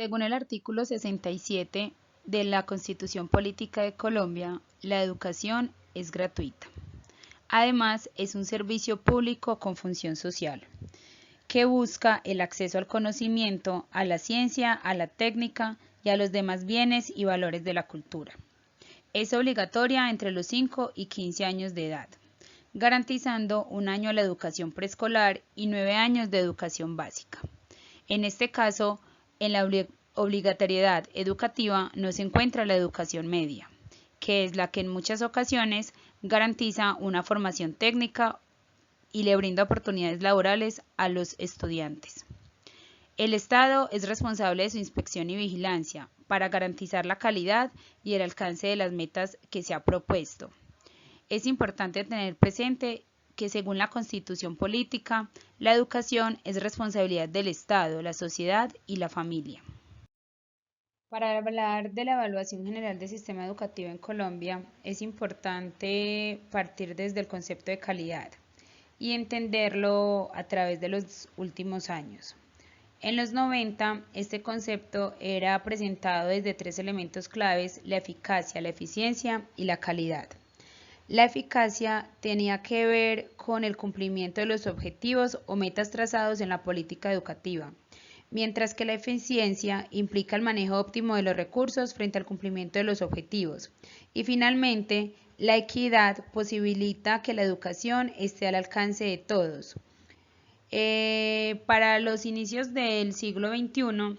Según el artículo 67 de la Constitución Política de Colombia, la educación es gratuita. Además, es un servicio público con función social, que busca el acceso al conocimiento, a la ciencia, a la técnica y a los demás bienes y valores de la cultura. Es obligatoria entre los 5 y 15 años de edad, garantizando un año a la educación preescolar y 9 años de educación básica. En este caso, en la obligatoriedad educativa no se encuentra la educación media, que es la que en muchas ocasiones garantiza una formación técnica y le brinda oportunidades laborales a los estudiantes. El Estado es responsable de su inspección y vigilancia para garantizar la calidad y el alcance de las metas que se ha propuesto. Es importante tener presente que según la Constitución Política, la educación es responsabilidad del Estado, la sociedad y la familia. Para hablar de la evaluación general del sistema educativo en Colombia, es importante partir desde el concepto de calidad y entenderlo a través de los últimos años. En los 90, este concepto era presentado desde 3 elementos claves: la eficacia, la eficiencia y la calidad. La eficacia tenía que ver con el cumplimiento de los objetivos o metas trazados en la política educativa, mientras que la eficiencia implica el manejo óptimo de los recursos frente al cumplimiento de los objetivos. Y finalmente, la equidad posibilita que la educación esté al alcance de todos. Para los inicios del siglo XXI,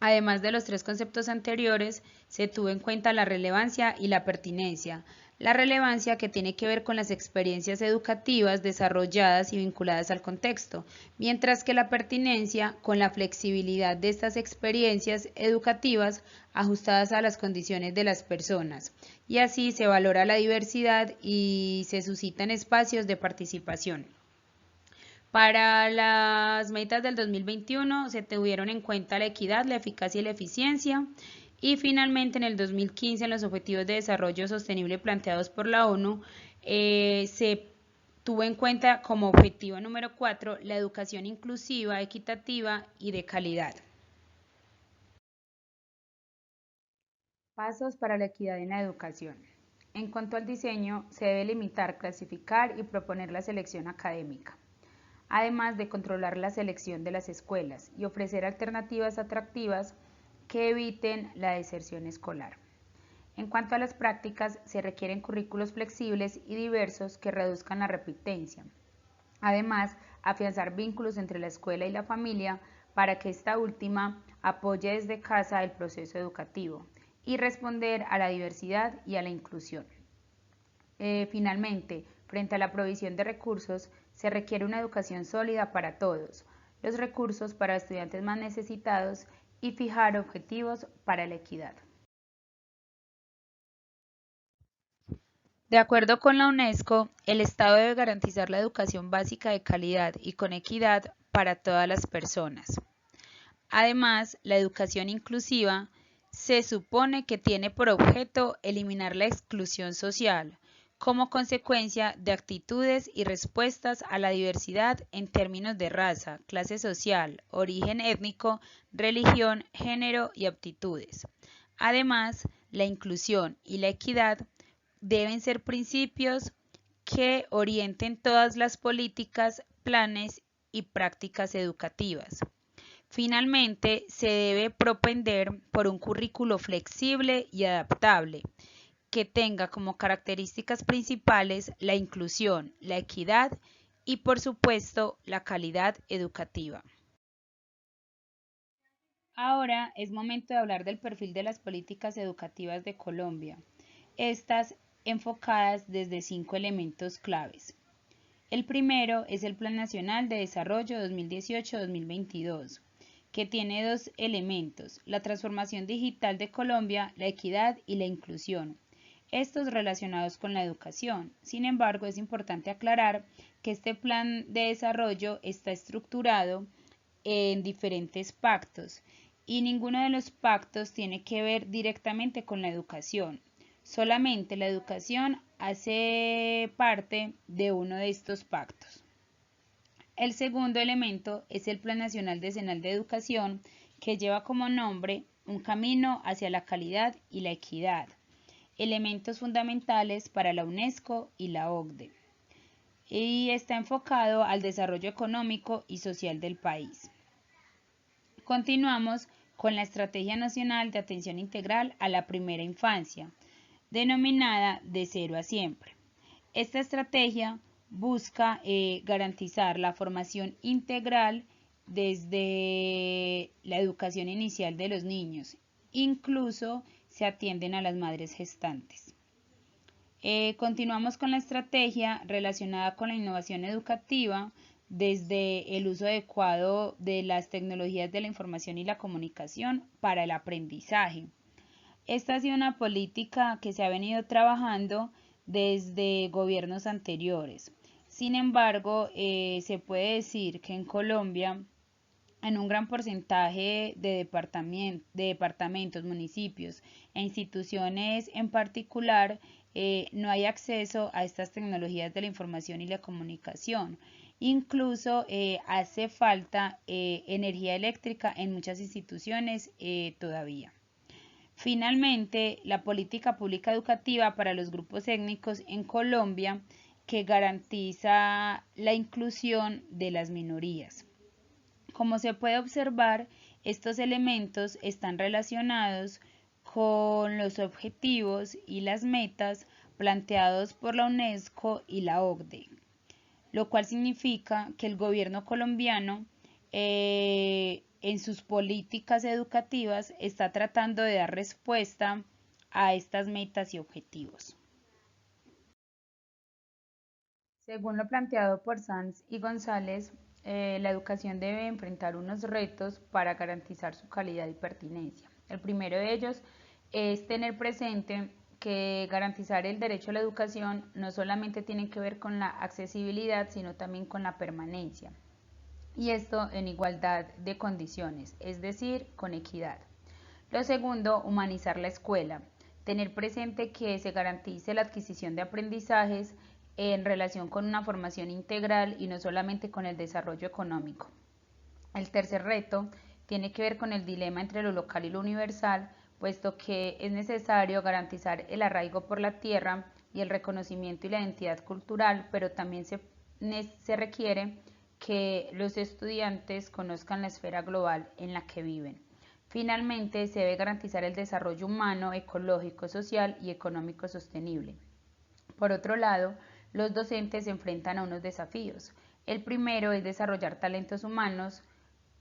además de los 3 conceptos anteriores, se tuvo en cuenta la relevancia y la pertinencia. La relevancia, que tiene que ver con las experiencias educativas desarrolladas y vinculadas al contexto, mientras que la pertinencia con la flexibilidad de estas experiencias educativas ajustadas a las condiciones de las personas. Y así se valora la diversidad y se suscitan espacios de participación. Para las metas del 2021 se tuvieron en cuenta la equidad, la eficacia y la eficiencia. Y finalmente en el 2015, en los Objetivos de Desarrollo Sostenible planteados por la ONU, se tuvo en cuenta como objetivo número 4 la educación inclusiva, equitativa y de calidad. Pasos para la equidad en la educación. En cuanto al diseño, se debe limitar, clasificar y proponer la selección académica, además de controlar la selección de las escuelas y ofrecer alternativas atractivas que eviten la deserción escolar. En cuanto a las prácticas, se requieren currículos flexibles y diversos que reduzcan la repitencia. Además, afianzar vínculos entre la escuela y la familia para que esta última apoye desde casa el proceso educativo y responder a la diversidad y a la inclusión. Finalmente, frente a la provisión de recursos, se requiere una educación sólida para todos, los recursos para estudiantes más necesitados y fijar objetivos para la equidad. De acuerdo con la UNESCO, el Estado debe garantizar la educación básica de calidad y con equidad para todas las personas. Además, la educación inclusiva se supone que tiene por objeto eliminar la exclusión social, como consecuencia de actitudes y respuestas a la diversidad en términos de raza, clase social, origen étnico, religión, género y aptitudes. Además, la inclusión y la equidad deben ser principios que orienten todas las políticas, planes y prácticas educativas. Finalmente, se debe propender por un currículo flexible y adaptable, que tenga como características principales la inclusión, la equidad y, por supuesto, la calidad educativa. Ahora es momento de hablar del perfil de las políticas educativas de Colombia, estas enfocadas desde 5 elementos claves. El primero es el Plan Nacional de Desarrollo 2018-2022, que tiene 2 elementos: la transformación digital de Colombia, la equidad y la inclusión, estos relacionados con la educación. Sin embargo, es importante aclarar que este plan de desarrollo está estructurado en diferentes pactos y ninguno de los pactos tiene que ver directamente con la educación. Solamente la educación hace parte de uno de estos pactos. El segundo elemento es el Plan Nacional Decenal de Educación, que lleva como nombre Un camino hacia la calidad y la equidad, elementos fundamentales para la UNESCO y la OCDE, y está enfocado al desarrollo económico y social del país. Continuamos con la Estrategia Nacional de Atención Integral a la Primera Infancia, denominada De Cero a Siempre. Esta estrategia busca garantizar la formación integral desde la educación inicial de los niños. Incluso se atienden a las madres gestantes. Continuamos con la estrategia relacionada con la innovación educativa desde el uso adecuado de las tecnologías de la información y la comunicación para el aprendizaje. Esta ha sido una política que se ha venido trabajando desde gobiernos anteriores. Sin embargo, se puede decir que en Colombia, en un gran porcentaje de departamentos, municipios e instituciones en particular, no hay acceso a estas tecnologías de la información y la comunicación. Incluso hace falta energía eléctrica en muchas instituciones todavía. Finalmente, la política pública educativa para los grupos étnicos en Colombia, que garantiza la inclusión de las minorías. Como se puede observar, estos elementos están relacionados con los objetivos y las metas planteados por la UNESCO y la OCDE, lo cual significa que el gobierno colombiano en sus políticas educativas está tratando de dar respuesta a estas metas y objetivos. Según lo planteado por Sanz y González, la educación debe enfrentar unos retos para garantizar su calidad y pertinencia. El primero de ellos es tener presente que garantizar el derecho a la educación no solamente tiene que ver con la accesibilidad, sino también con la permanencia. Y esto en igualdad de condiciones, es decir, con equidad. Lo segundo, humanizar la escuela. Tener presente que se garantice la adquisición de aprendizajes en relación con una formación integral y no solamente con el desarrollo económico. El tercer reto tiene que ver con el dilema entre lo local y lo universal, puesto que es necesario garantizar el arraigo por la tierra y el reconocimiento y la identidad cultural, pero también se requiere que los estudiantes conozcan la esfera global en la que viven. Finalmente, se debe garantizar el desarrollo humano, ecológico, social y económico sostenible. Por otro lado, los docentes se enfrentan a unos desafíos. El primero es desarrollar talentos humanos,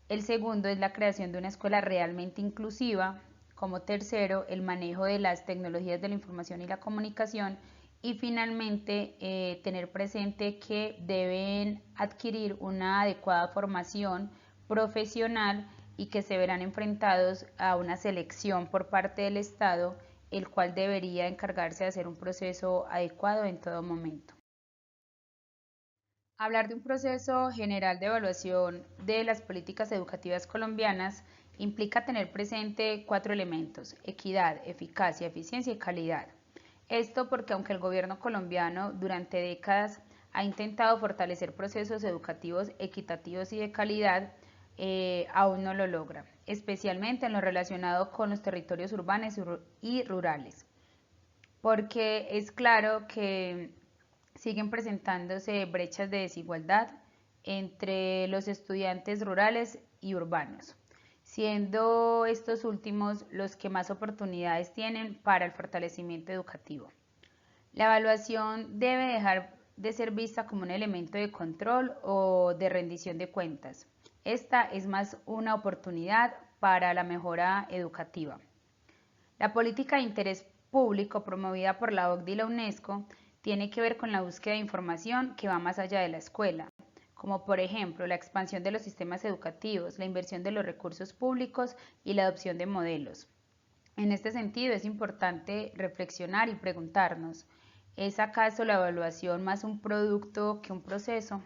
el segundo es la creación de una escuela realmente inclusiva, como tercero, el manejo de las tecnologías de la información y la comunicación, y finalmente tener presente que deben adquirir una adecuada formación profesional y que se verán enfrentados a una selección por parte del Estado, el cual debería encargarse de hacer un proceso adecuado en todo momento. Hablar de un proceso general de evaluación de las políticas educativas colombianas implica tener presente 4 elementos: equidad, eficacia, eficiencia y calidad. Esto porque aunque el gobierno colombiano durante décadas ha intentado fortalecer procesos educativos equitativos y de calidad, aún no lo logra, especialmente en lo relacionado con los territorios urbanos y rurales, porque es claro que siguen presentándose brechas de desigualdad entre los estudiantes rurales y urbanos, siendo estos últimos los que más oportunidades tienen para el fortalecimiento educativo. La evaluación debe dejar de ser vista como un elemento de control o de rendición de cuentas. Esta es más una oportunidad para la mejora educativa. La política de interés público promovida por la OCDE y la UNESCO tiene que ver con la búsqueda de información que va más allá de la escuela, como por ejemplo la expansión de los sistemas educativos, la inversión de los recursos públicos y la adopción de modelos. En este sentido, es importante reflexionar y preguntarnos, ¿es acaso la evaluación más un producto que un proceso?